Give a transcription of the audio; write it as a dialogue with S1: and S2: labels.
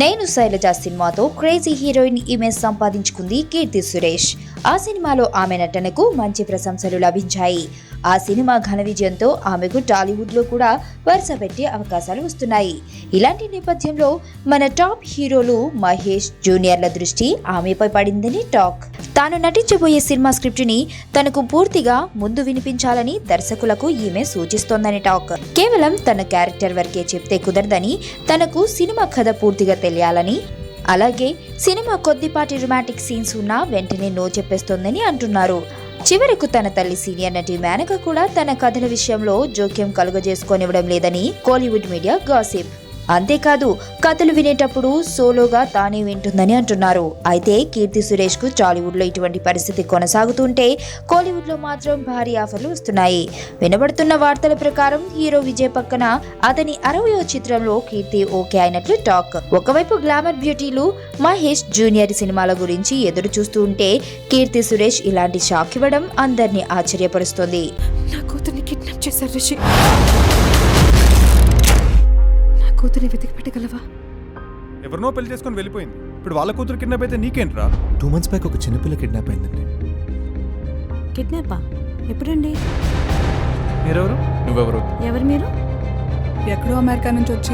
S1: నేను శైలజ సినిమాతో crazy heroine image సంపాదించుకుంది కీర్తి సురేష్. ఆ సినిమాలో ఆమె నటనకు మంచి ప్రశంసలు లభించాయి. ఆ సినిమా ఘన విజయంతో ఆమెకు టాలీవుడ్ లో కూడా వరుస పెట్టే అవకాశాలు వస్తున్నాయి. ఇలాంటి నేపథ్యంలో మన టాప్ హీరోలు మహేష్ జూనియర్ల దృష్టి ఆమెపై పడిందని టాక్. తాను నటించబోయే సినిమా స్క్రిప్ట్ ని తనకు పూర్తిగా ముందు వినిపించాలని దర్శకులకు ఈమె సూచిస్తోందని టాక్. కేవలం తన క్యారెక్టర్ వరకే చెప్తే కుదరదని, తనకు సినిమా కథ పూర్తిగా తెలియాలని, అలాగే సినిమా కొద్దిపాటి రొమాంటిక్ సీన్స్ ఉన్నా వెంటనే నో చెప్పేస్తోందని అంటున్నారు. చివరకు తన తల్లి సీనియర్ నటి మేనక కూడా తన కథల విషయంలో జోక్యం కలుగజేసుకోనివ్వడం లేదని కోలీవుడ్ మీడియా గాసిప్. అంతేకాదు, కథలు వినేటప్పుడు సోలోగా తానే వింటుందని అంటున్నారు. అయితే కీర్తి సురేష్ కు టాలీవుడ్ లో ఇటువంటి పరిస్థితి కొనసాగుతుంటే కోలీవుడ్ లో మాత్రం భారీ ఆఫర్లు వస్తున్నాయి. వినబడుతున్న వార్తల ప్రకారం హీరో విజయ్ పక్కన అతని 60వ చిత్రంలో కీర్తి ఓకే అయినట్లు టాక్. ఒకవైపు గ్లామర్ బ్యూటీలు మహేష్ జూనియర్ సినిమాల గురించి ఎదురు చూస్తూ ఉంటే, కీర్తి సురేష్ ఇలాంటి షాక్ ఇవ్వడం అందరినీ ఆశ్చర్యపరుస్తోంది.
S2: నా కూతుర్ని కిడ్నాప్ చేశారు రిషి. కూతురి వెతికి పెట్టగలవా?
S3: ఎవరినో పెళ్లి చేసుకొని వెళ్ళిపోయింది. ఇప్పుడు వాళ్ళ కూతురు కిడ్నాప్ అయితే నీకేంట్రా?
S4: 2 months బ్యాక్ ఒక చిన్నపిల్ల కిడ్నాప్ అయిందండి.
S2: కిడ్నాపా? ఎప్పుడండి?
S3: మీరెవరు?
S4: నువ్వెవరు?
S2: ఎవరు మీరు?
S5: ఎక్కడో అమెరికా నుంచి వచ్చి